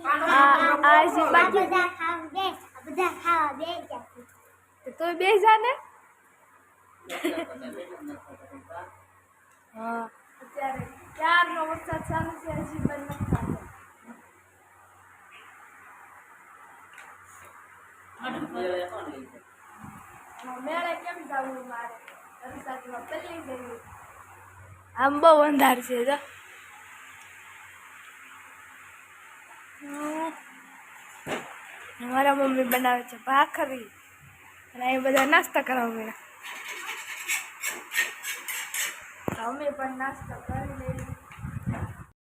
આ બાકી બધા ખાવા બે તો બે જાને હા અત્યારે ક્યારનો વરસાદ ચાલુ છે હજી બંધ નથી થતો મેળે કેમ જવું મારે વરસાદમાં પલળી ગયું આમ બહુ અંધાર છે જો મારા મમ્મી બનાવે છે ભાખરી અને એ બધા નાસ્તા કરવા મળ્યા અમે પણ નાસ્તો કરી લઈએ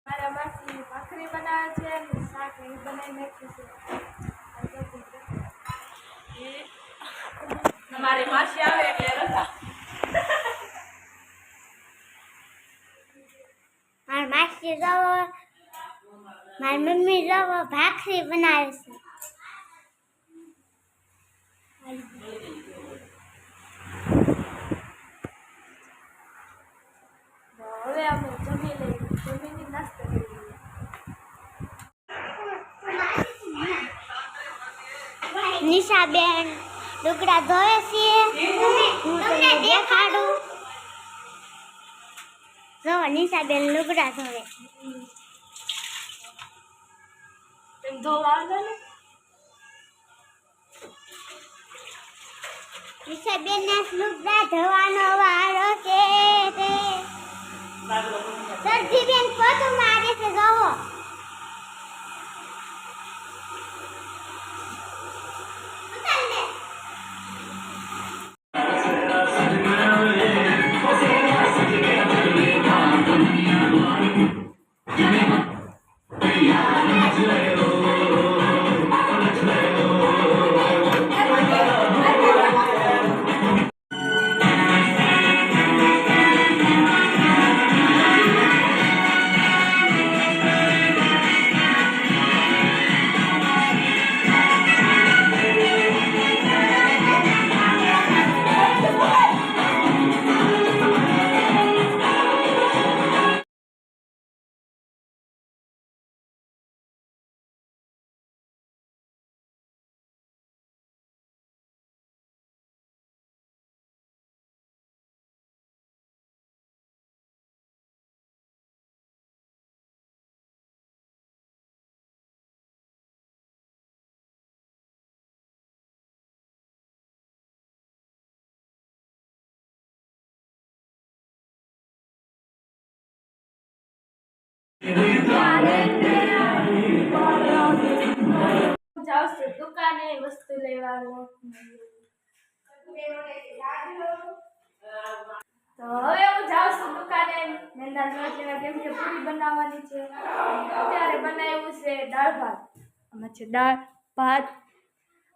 મારા માસી ભાખરી બનાવે છે અને શાક એ બનાવી નાખ્યું છે મારી માસી આવે એટલે રજા મારી માસી રવો મારી મમ્મી રવો ભાખરી બનાવે છે હવે અમે જમી લઈએ જમીને નાસ્તો કરી લઈએ નિશાબેન લુગડા ધોવે છે હું તમને દેખાડું જો નિશાબેન લુગડા ધોવે તેમ ધોવા આવે ને નિશાબેન ના લુગડા ધોવાનો વારો છે તે સરજીબેન પોતું મારે છે જોવો જાવશે દુકાને વસ્તુ લેવાનું તો હવે હું જાઉં છું દુકાને મેંદા લોટ લેવા કેમ કે પૂરી બનાવવાની છે અત્યારે બનાવ્યું છે દાળ ભાત આમાં છે દાળ ભાત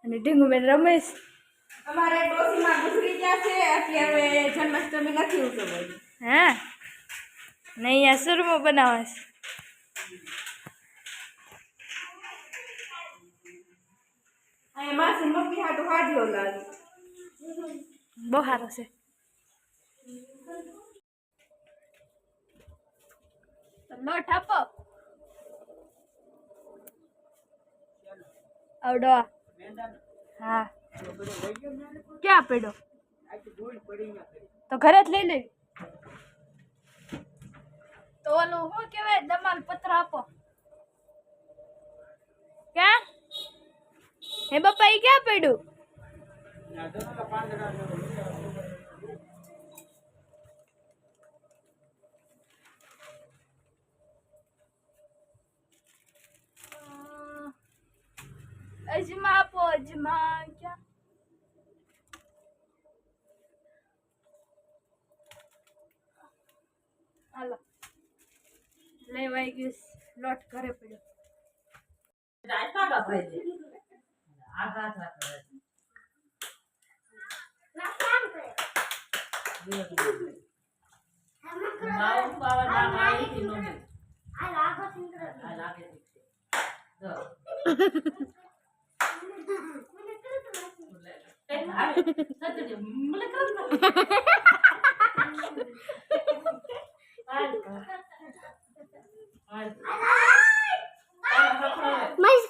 અને ઢીંગુબેન રમેશ અમારે ડોસીમાં ગુજરી ગયા છે એટલે હવે જન્માષ્ટમી નથી ઉજવવાની હા ને અહીંયા સુરમો બનાવે છે અહીંયા માસી મમ્મી હાટું હાડલો લાગે બહુ સારો છે લોટ આપો આવડો હા ક્યાં પડ્યો તો ઘરે જ લઈ લે તો ઓલું શું કહેવાય દમાલ પત્ર આપો ક્યાં હે બાપા એ ક્યાં પડ્યું અજમા આપો અજમા ક્યાં હાલો લેવાઈ ગયું લોટ ઘરે પડ્યો મસ્ત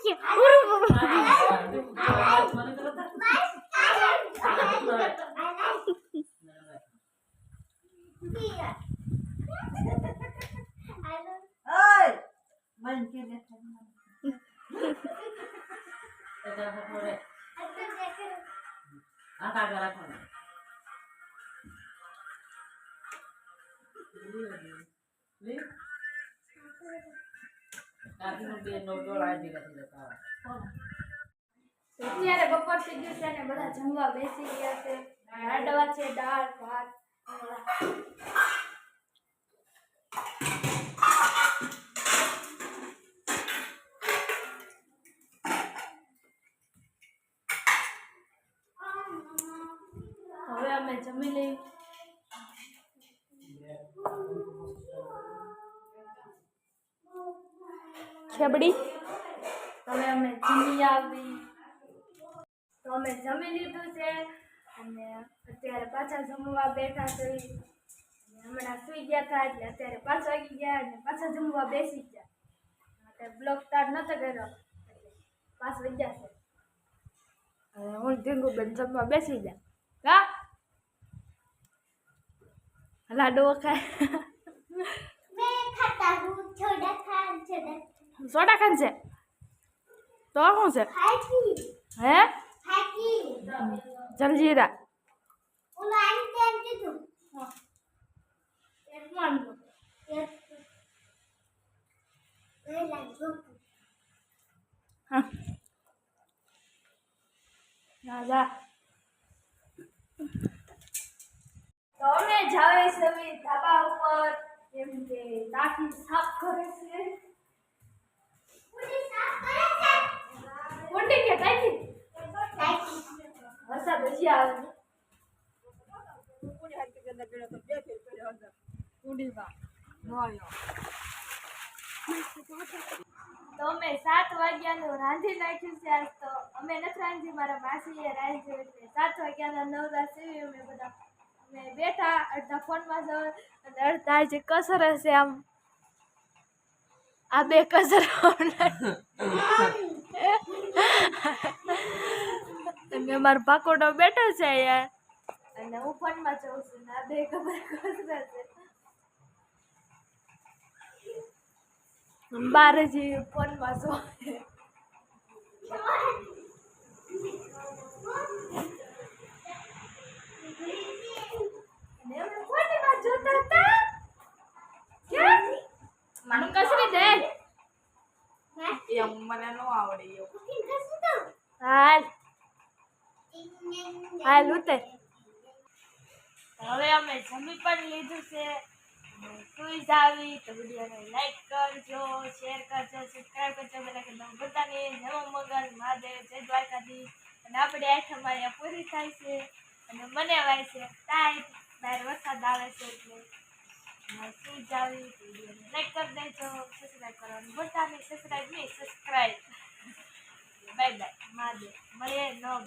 અત્યારે બપોર થઈ ગયું છે ને બધા જમવા બેસી ગયા છે. રાંડવા છે, દાળ ભાત. હવે અમે જમી લઈ. ખેબડી હવે અમે જમી આવી. તો અમે જમી લીધું છે અને અત્યારે પાછા જમવા બેઠા છીએ. હમણાં સુઈ ગયા હતા એટલે અત્યારે 5 વાગી ગયા અને પાછા જમવા બેસી ગયા. અત્યારે બ્લોક સ્ટાર્ટ નતો કર્યો એટલે 5 વાગ્યા છે. હવે હું ઢીંગુબેન જમવા બેસી ગયા. કા લાડુ ખાય मैं खाता हूँ छोटा खान छोटा સોડા ખાન છે તો શું છે हाकी હે हाकी જલજીરા उन्हें आंटी तू એક માંડો ये लगो ના જા તો અમે જાવે છે ધાબા ઉપર કેમ કે દાઢી સાફ કરે છે. पूरी साफ करे છે કોટી કે ટાઈકી हाकी વરસાદ હજી આવે તો અમે 7 વાગ્યાનું રાંધી નાખ્યું છે. આજ તો અમે નથી રાંધી, મારા માસીએ રાંધ્યું એટલે 7 વાગ્યાના નવરા સેવી અમે બધા. અમે બેઠા અડધા ફોનમાં જો અને અડધા જે કસર હશે આમ આ બે કસર અને મારો પાકોડો બેઠો છે અહીંયા અને હું ફોનમાં જોઉં છું ને આ બે ખબર કસર છે. બાર હજી ફોનમાં જો અને અમે ફોનમાં જોતા હતા કેમ મને કસરી દે એમ મને ન આવડે એવું. હાલ હાલ ઉતર. હવે અમે જમી પણ લીધું છે અને સુઈ જાવી. તો વિડીયોને લાઈક કરજો, શેર કરજો, સબસ્ક્રાઈબ કરજો. બધા બધાને જય મંગલ મહાદેવ, જય દ્વારકાધીશ. અને આપણે આઈટમ અહીંયા પૂરી થાય છે અને મને વાય છે ટાઈટ બહાર વરસાદ આવે છે એટલે સુઈ જાવી. વિડીયોને લાઈક કરી દેજો, સબસ્ક્રાઈબ કરવાનું ભૂલતા નહીં. સબસ્ક્રાઈબ નહીં, સબસ્ક્રાઈબ. Bye bye Mahadev. મળીએ નવો